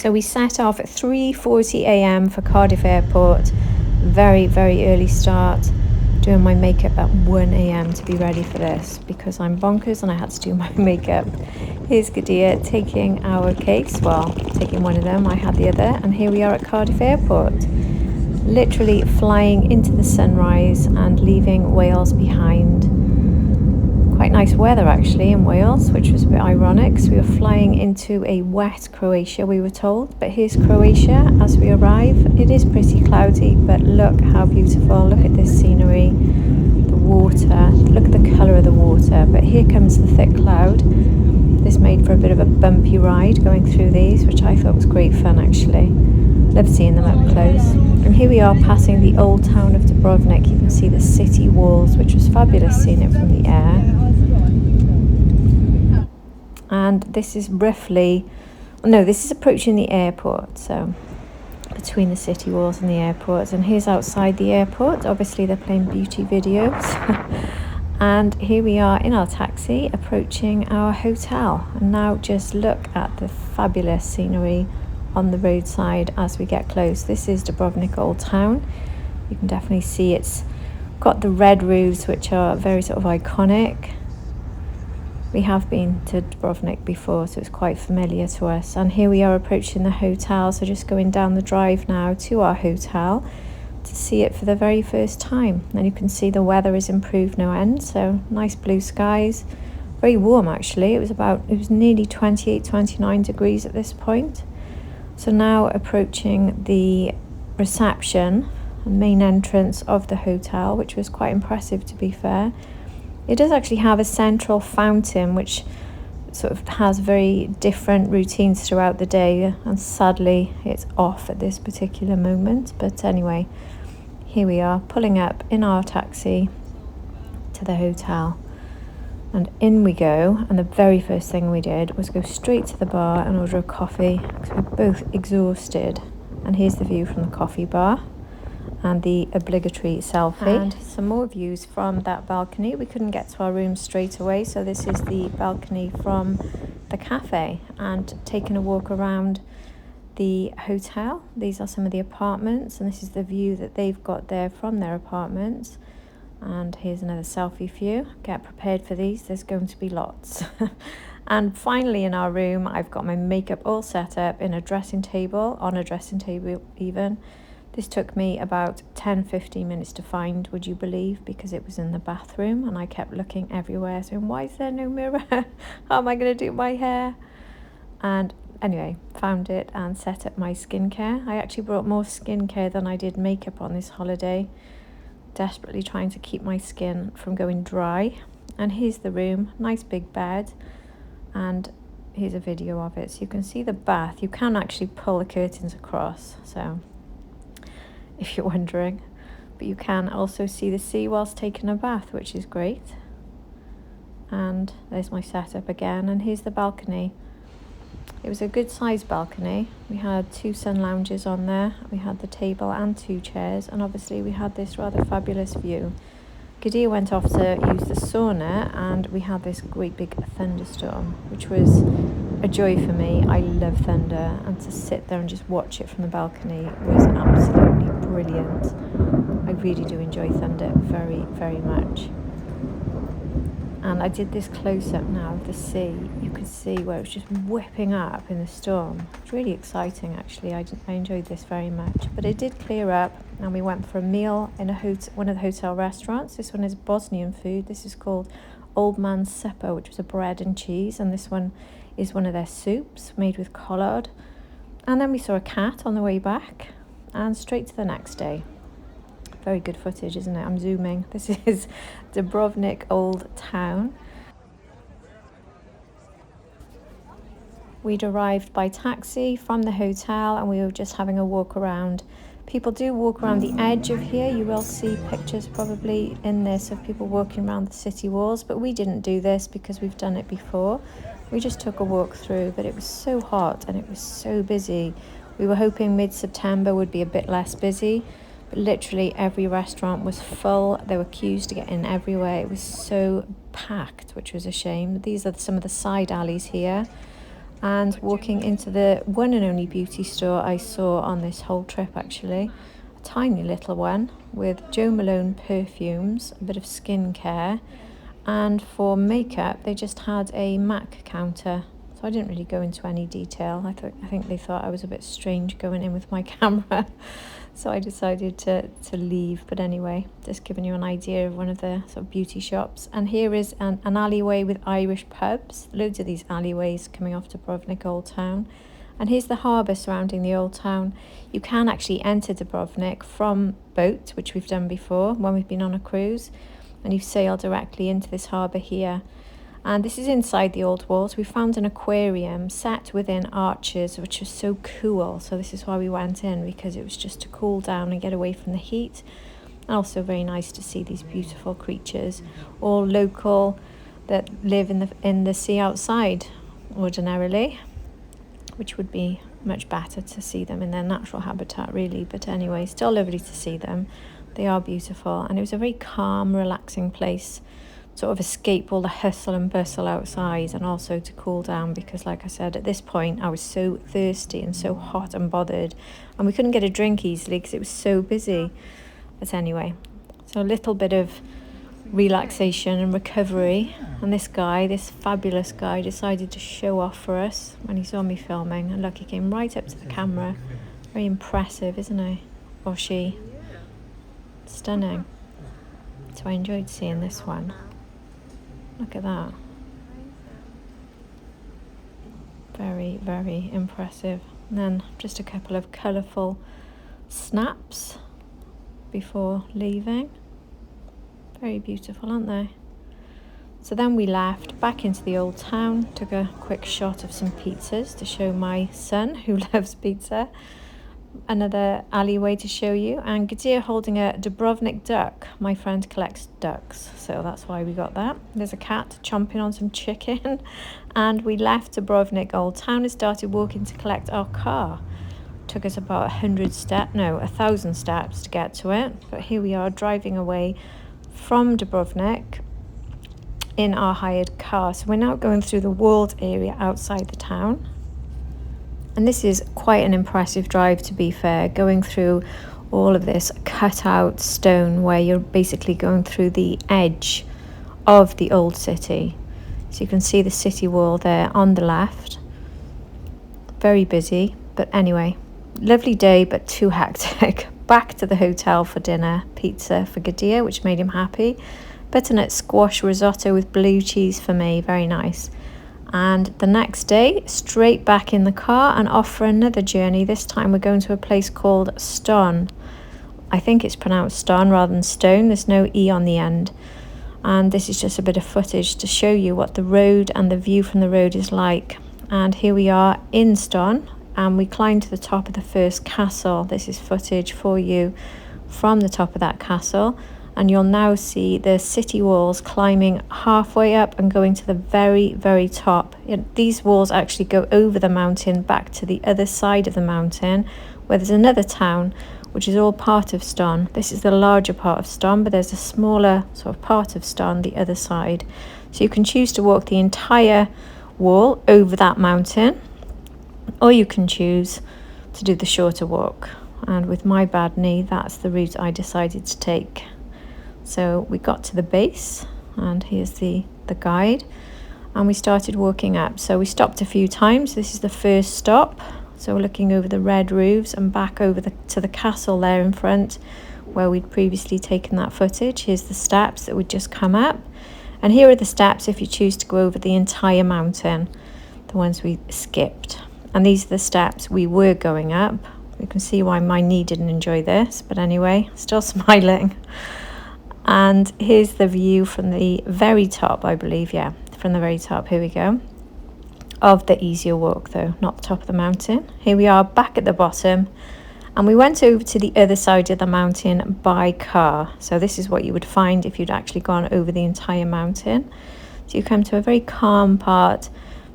So we set off at 3:40 a.m. for Cardiff Airport. Very, very early start. Doing my makeup at 1 a.m. to be ready for this because I'm bonkers and I had to do my makeup. Here's Gadia taking our case, well, taking one of them, I had the other, and here we are at Cardiff Airport. Literally flying into the sunrise and leaving Wales behind. Quite nice weather actually in Wales, which was a bit ironic. So we were flying into a wet Croatia, we were told, but here's Croatia as we arrive. It is pretty cloudy, but look how beautiful. Look at this scenery, the water, look at the colour of the water. But here comes the thick cloud. This made for a bit of a bumpy ride going through these, which I thought was great fun actually. Love seeing them up close. And here we are passing the old town of Dubrovnik. You can see the city walls, which was fabulous seeing it from the air. And this is this is approaching the airport, so between the city walls and the airport. And here's outside the airport. Obviously they're playing beauty videos. And here we are in our taxi approaching our hotel. And now just look at the fabulous scenery on the roadside as we get close. This is Dubrovnik Old Town. You can definitely see it's got the red roofs, which are very sort of iconic. We have been to Dubrovnik before, so it's quite familiar to us. And here we are approaching the hotel, so just going down the drive now to our hotel to see it for the very first time. And you can see the weather is improved no end, so nice blue skies. Very warm actually. It was nearly 28, 29 degrees at this point. So now approaching the reception, the main entrance of the hotel, which was quite impressive to be fair. It does actually have a central fountain which sort of has very different routines throughout the day, and sadly it's off at this particular moment. But anyway, here we are pulling up in our taxi to the hotel, and in we go. And the very first thing we did was go straight to the bar and order a coffee because we're both exhausted. And here's the view from the coffee bar and the obligatory selfie. And some more views from that balcony. We couldn't get to our room straight away, so this is the balcony from the cafe, and taking a walk around the hotel. These are some of the apartments, and this is the view that they've got there from their apartments. And here's another selfie view. Get prepared for these, there's going to be lots. And finally in our room, I've got my makeup all set up on a dressing table even. This took me about 10-15 minutes to find, would you believe, because it was in the bathroom and I kept looking everywhere, saying, why is there no mirror? How am I going to do my hair? And anyway, found it and set up my skincare. I actually brought more skincare than I did makeup on this holiday, desperately trying to keep my skin from going dry. And here's the room, nice big bed, and here's a video of it. So you can see the bath. You can actually pull the curtains across, so if you're wondering, but you can also see the sea whilst taking a bath, which is great. And there's my setup again, and here's the balcony. It was a good sized balcony. We had 2 sun lounges on there, we had the table and 2 chairs, and obviously we had this rather fabulous view. Gadia went off to use the sauna, and we had this great big thunderstorm, which was a joy for me. I love thunder, and to sit there and just watch it from the balcony was absolutely brilliant. I really do enjoy thunder very, very much. And I did this close-up now of the sea. You could see where it was just whipping up in the storm. It's really exciting actually. I enjoyed this very much. But it did clear up, and we went for a meal in one of the hotel restaurants. This one is Bosnian food. This is called Old Man's Supper, which was a bread and cheese, and this one is one of their soups made with collard. And then we saw a cat on the way back, and straight to the next day. Very good footage, isn't it? I'm zooming. This is Dubrovnik Old Town. We'd arrived by taxi from the hotel, and we were just having a walk around. People do walk around the edge of here. You will see pictures probably in this of people walking around the city walls, but we didn't do this because we've done it before. We just took a walk through, but it was so hot and it was so busy. We were hoping mid-September would be a bit less busy, but literally every restaurant was full. There were queues to get in everywhere. It was so packed, which was a shame. These are some of the side alleys here. and walking into the one and only beauty store I saw on this whole trip actually. A tiny little one with Jo Malone perfumes, a bit of skincare, and for makeup they just had a MAC counter. So I didn't really go into any detail. I think they thought I was a bit strange going in with my camera. So I decided to leave. But anyway, just giving you an idea of one of the sort of beauty shops. And here is an alleyway with Irish pubs. Loads of these alleyways coming off Dubrovnik Old Town. And here's the harbour surrounding the old town. You can actually enter Dubrovnik from boat, which we've done before when we've been on a cruise. And you sail directly into this harbour here. And this is inside the old walls. We found an aquarium set within arches, which was so cool. So this is why we went in, because it was just to cool down and get away from the heat. And also very nice to see these beautiful creatures, all local, that live in the sea outside ordinarily, which would be much better to see them in their natural habitat really. But anyway, still lovely to see them. They are beautiful, and it was a very calm, relaxing place, sort of escape all the hustle and bustle outside, and also to cool down, because like I said, at this point I was so thirsty and so hot and bothered, and we couldn't get a drink easily because it was so busy. But anyway, so a little bit of relaxation and recovery. And this fabulous guy, decided to show off for us when he saw me filming, and look, he came right up to the camera. Very impressive, isn't he? Or she. Stunning. So I enjoyed seeing this one. Look at that. Very, very impressive. And then just a couple of colourful snaps before leaving. Very beautiful, aren't they? So then we left back into the old town, took a quick shot of some pizzas to show my son, who loves pizza. Another alleyway to show you, and Gadir holding a Dubrovnik duck. My friend collects ducks, so that's why we got that. There's a cat chomping on some chicken. And we left Dubrovnik Old Town and started walking to collect our car. Took us about 1,000 steps to get to it, but here we are driving away from Dubrovnik in our hired car. So we're now going through the walled area outside the town. And this is quite an impressive drive, to be fair, going through all of this cut out stone where you're basically going through the edge of the old city. So you can see the city wall there on the left. Very busy, but anyway, lovely day, but too hectic. Back to the hotel for dinner, pizza for Gadir, which made him happy. Butternut squash risotto with blue cheese for me, very nice. And the next day, straight back in the car and off for another journey. This time we're going to a place called Ston. I think it's pronounced Ston rather than Stone. There's no E on the end. And this is just a bit of footage to show you what the road and the view from the road is like. And here we are in Ston, and we climbed to the top of the first castle. This is footage for you from the top of that castle. And you'll now see the city walls climbing halfway up and going to the very, very top. These walls actually go over the mountain back to the other side of the mountain, where there's another town, which is all part of Ston. This is the larger part of Ston, but there's a smaller sort of part of Ston the other side. So you can choose to walk the entire wall over that mountain, or you can choose to do the shorter walk. And with my bad knee, that's the route I decided to take. So we got to the base, and here's the guide, and we started walking up. So we stopped a few times. This is the first stop. So we're looking over the red roofs and back over to the castle there in front, where we'd previously taken that footage. Here's the steps that would just come up. And here are the steps if you choose to go over the entire mountain, the ones we skipped. And these are the steps we were going up. You can see why my knee didn't enjoy this, but anyway, still smiling. And here's the view from the very top, I believe, yeah, from the very top, here we go, of the easier walk though, not the top of the mountain. Here we are back at the bottom, and we went over to the other side of the mountain by car. So this is what you would find if you'd actually gone over the entire mountain. So you come to a very calm part,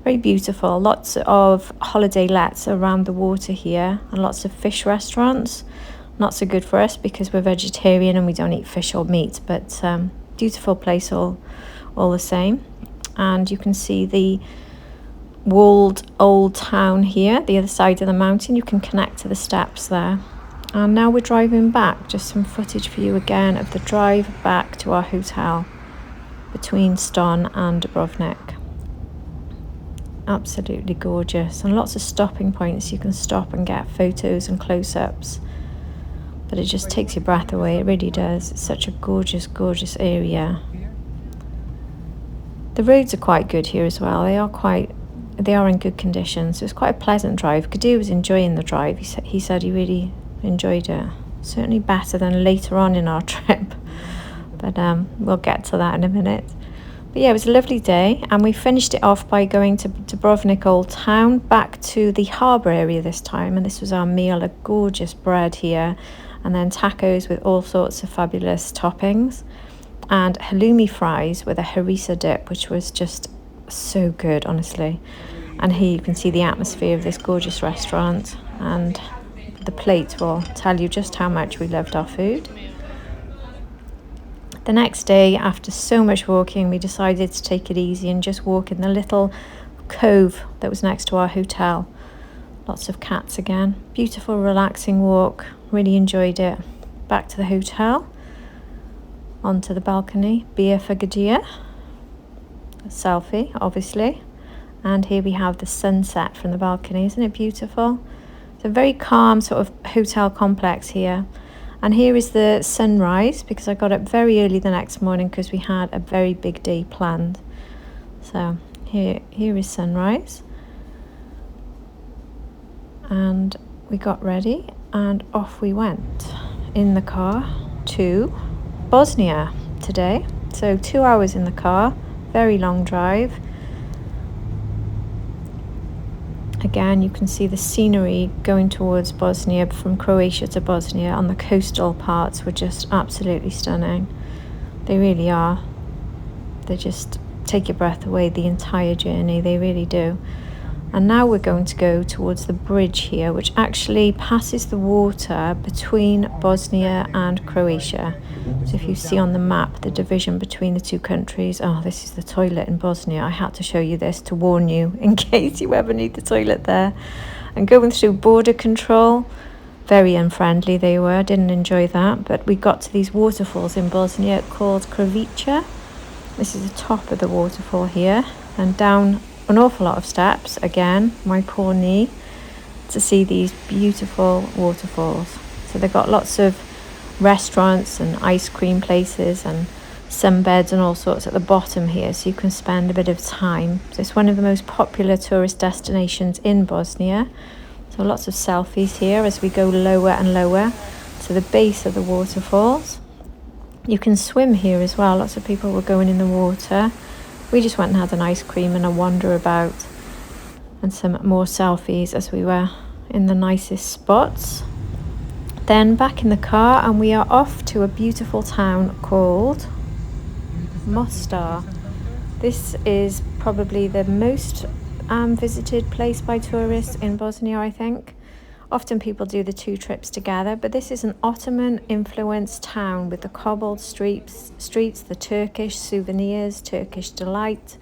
very beautiful, lots of holiday lets around the water here, and lots of fish restaurants. Not so good for us because we're vegetarian and we don't eat fish or meat, but beautiful place all the same. And you can see the walled old town here, the other side of the mountain. You can connect to the steps there. And now we're driving back. Just some footage for you again of the drive back to our hotel between Ston and Dubrovnik. Absolutely gorgeous, and lots of stopping points. You can stop and get photos and close-ups, but it just takes your breath away. It really does. It's such a gorgeous, gorgeous area. The roads are quite good here as well. They are in good condition, so it's quite a pleasant drive. Kadir was enjoying the drive. He said he really enjoyed it. Certainly better than later on in our trip, but we'll get to that in a minute. But yeah, it was a lovely day, and we finished it off by going to Dubrovnik Old Town, back to the harbour area this time, and this was our meal, a gorgeous bread here, and then tacos with all sorts of fabulous toppings, and halloumi fries with a harissa dip, which was just so good, honestly. And here you can see the atmosphere of this gorgeous restaurant, and the plate will tell you just how much we loved our food. The next day, after so much walking, we decided to take it easy and just walk in the little cove that was next to our hotel. Lots of cats again. Beautiful, relaxing walk. Really enjoyed it. Back to the hotel. Onto the balcony. Beer for Gadia. A selfie, obviously. And here we have the sunset from the balcony. Isn't it beautiful? It's a very calm sort of hotel complex here. And here is the sunrise, because I got up very early the next morning because we had a very big day planned. So here is sunrise. And we got ready and off we went in the car to Bosnia today. So 2 hours in the car, very long drive. Again, you can see the scenery going towards Bosnia, from Croatia to Bosnia on the coastal parts were just absolutely stunning. They really are. They just take your breath away the entire journey, they really do. And now we're going to go towards the bridge here, which actually passes the water between Bosnia and Croatia. So if you see on the map the division between the two countries, oh, this is the toilet in Bosnia. I had to show you this to warn you in case you ever need the toilet there. And going through border control, very unfriendly they were, didn't enjoy that. But we got to these waterfalls in Bosnia called Croatia. This is the top of the waterfall here, and down an awful lot of steps, again, my poor knee, to see these beautiful waterfalls. So they've got lots of restaurants and ice cream places and sunbeds and all sorts at the bottom here, so you can spend a bit of time. So it's one of the most popular tourist destinations in Bosnia. So lots of selfies here as we go lower and lower to the base of the waterfalls. You can swim here as well. Lots of people were going in the water. We just went and had an ice cream and a wander about and some more selfies as we were in the nicest spots. Then back in the car, and we are off to a beautiful town called Musta. This is probably the most visited place by tourists in Bosnia, I think. Often people do the two trips together, but this is an Ottoman-influenced town with the cobbled streets, the Turkish souvenirs, Turkish delight,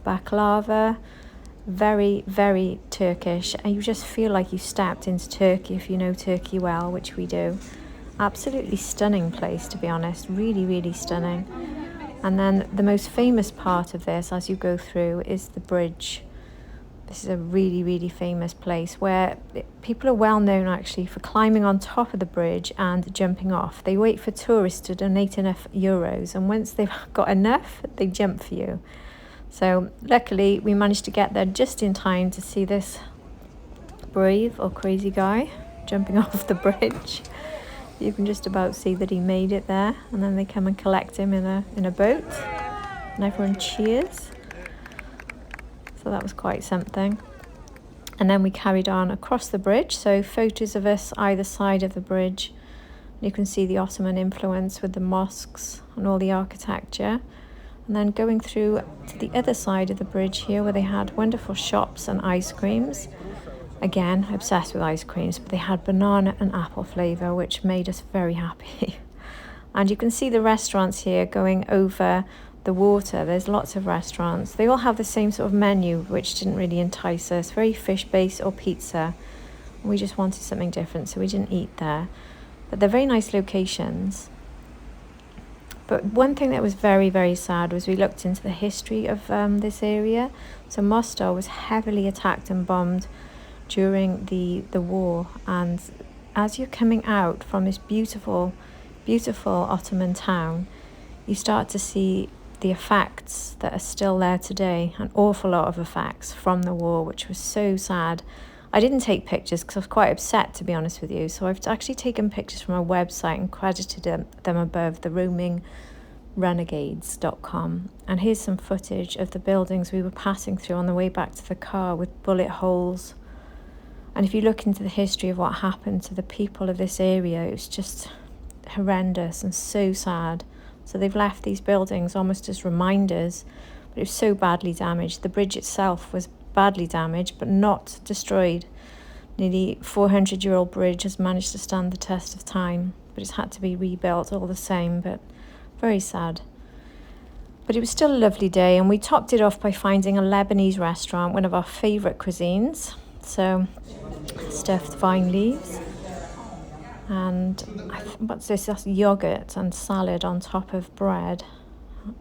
baklava, very, very Turkish. And you just feel like you stepped into Turkey if you know Turkey well, which we do. Absolutely stunning place, to be honest. Really, really stunning. And then the most famous part of this, as you go through, is the bridge. This is a really, really famous place where people are well known actually for climbing on top of the bridge and jumping off. They wait for tourists to donate enough euros, and once they've got enough, they jump for you. So luckily we managed to get there just in time to see this brave or crazy guy jumping off the bridge. You can just about see that he made it there, and then they come and collect him in a boat, and everyone cheers. So that was quite something. And then we carried on across the bridge, so photos of us either side of the bridge. You can see the Ottoman influence with the mosques and all the architecture. And then going through to the other side of the bridge here, where they had wonderful shops and ice creams. Again, obsessed with ice creams, but they had banana and apple flavour, which made us very happy. And you can see the restaurants here going over the water, there's lots of restaurants. They all have the same sort of menu, which didn't really entice us. Very fish-based or pizza. We just wanted something different, so we didn't eat there. But they're very nice locations. But one thing that was very, very sad was we looked into the history of this area. So Musta was heavily attacked and bombed during the war. And as you're coming out from this beautiful, beautiful Ottoman town, you start to see the effects that are still there today. An awful lot of effects from the war, which was so sad. I didn't take pictures because I was quite upset, to be honest with you. So I've actually taken pictures from a website and credited them above, the roamingrenegades.com. And here's some footage of the buildings we were passing through on the way back to the car with bullet holes. And if you look into the history of what happened to the people of this area, it was just horrendous and so sad. So they've left these buildings almost as reminders, but it was so badly damaged. The bridge itself was badly damaged but not destroyed. Nearly 400-year-old bridge has managed to stand the test of time, but it's had to be rebuilt all the same. But very sad. But it was still a lovely day, and we topped it off by finding a Lebanese restaurant, one of our favourite cuisines. So stuffed vine leaves and what's this? That's yogurt and salad on top of bread,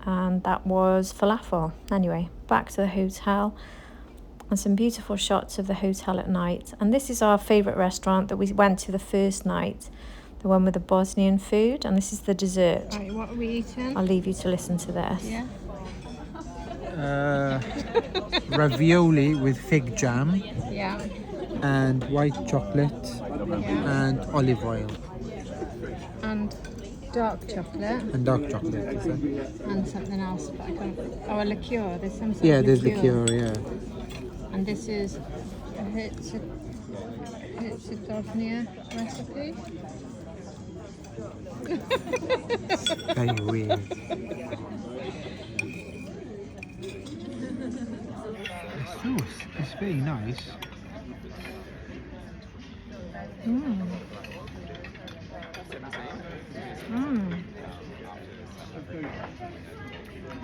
and that was falafel. Anyway, back to the hotel. And some beautiful shots of the hotel at night. And this is our favourite restaurant that we went to the first night, the one with the Bosnian food, and this is the dessert. Right, what are we eating? I'll leave you to listen to this. Yeah. Ravioli with fig jam. Yeah. And white chocolate. Yeah. And olive oil. And dark chocolate. And dark chocolate, is it? And something else, but I can't. Oh, a liqueur. There's some sort Yeah, of there's liqueur, yeah. And this is a Herzegovina recipe. Very weird. The sauce is very nice.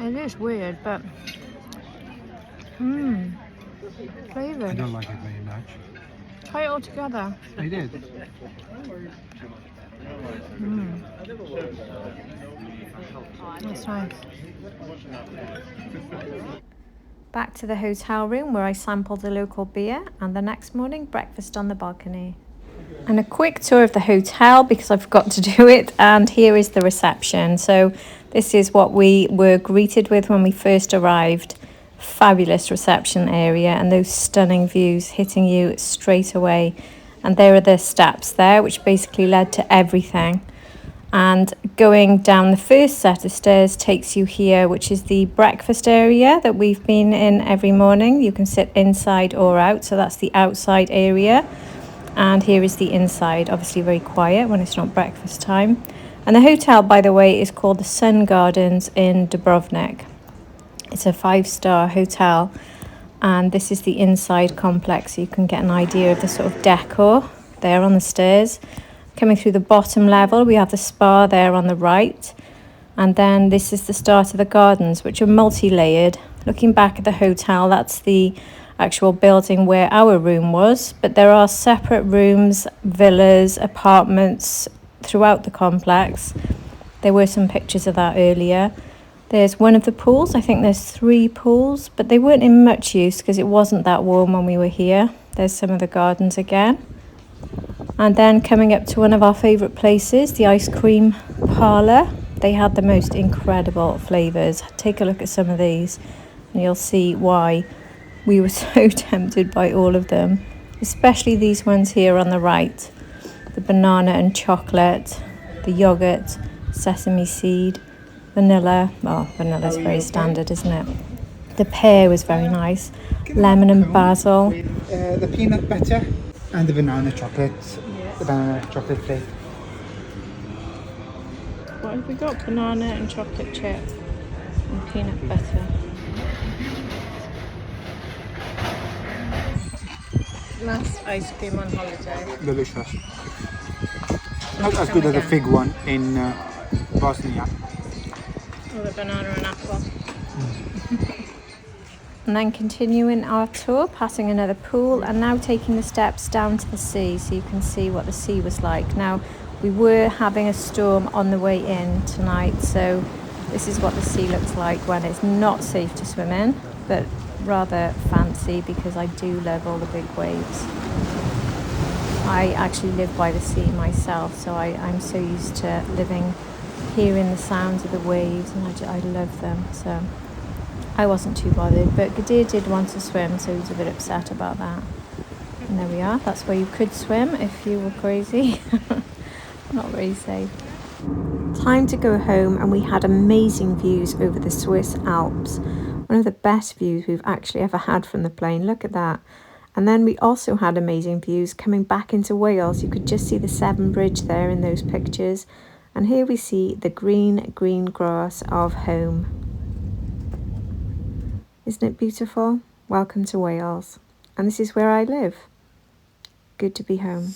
It is weird, but flavoured. I don't like it very much. Try it all together. I did. That's nice. Back to the hotel room where I sampled the local beer, and the next morning breakfast on the balcony. And a quick tour of the hotel because I forgot to do it, and here is the reception. So this is what we were greeted with when we first arrived. Fabulous reception area and those stunning views hitting you straight away. And there are the steps there which basically led to everything. And going down the first set of stairs takes you here, which is the breakfast area that we've been in every morning. You can sit inside or out, so that's the outside area. And here is the inside, obviously very quiet when it's not breakfast time. And the hotel, by the way, is called the Sun Gardens in Dubrovnik. It's a 5-star hotel, and this is the inside complex, so you can get an idea of the sort of decor there on the stairs. Coming through the bottom level, we have the spa there on the right, and then this is the start of the gardens, which are multi-layered. Looking back at the hotel, that's the actual building where our room was, but there are separate rooms, villas, apartments throughout the complex. There were some pictures of that earlier. There's one of the pools. I think there's 3 pools, but they weren't in much use because it wasn't that warm when we were here. There's some of the gardens again. And then coming up to one of our favourite places, the ice cream parlour. They had the most incredible flavours. Take a look at some of these and you'll see why we were so tempted by all of them, especially these ones here on the right. The banana and chocolate, the yoghurt, sesame seed, vanilla. Well, vanilla's very standard, isn't it? The pear was very nice. Lemon and basil. The peanut butter and the banana chocolate. The banana chocolate flake. What have we got? Banana and chocolate chip and peanut butter. Last ice cream on holiday. Delicious. Not as good as the fig one in Bosnia. with a banana and apple. And then continuing our tour, passing another pool, and now taking the steps down to the sea so you can see what the sea was like. Now, we were having a storm on the way in tonight, so this is what the sea looks like when it's not safe to swim in, but rather fancy because I do love all the big waves. I actually live by the sea myself, so I'm so used to living, hearing the sounds of the waves, and I love them. So I wasn't too bothered, but Gadir did want to swim, so he was a bit upset about that. And there we are, that's where you could swim if you were crazy. Not very safe. Time to go home, and we had amazing views over the Swiss Alps. One of the best views we've actually ever had from the plane, look at that. And then we also had amazing views coming back into Wales. You could just see the Severn Bridge there in those pictures. And here we see the green grass of home. Isn't it beautiful? Welcome to Wales. And this is where I live. Good to be home.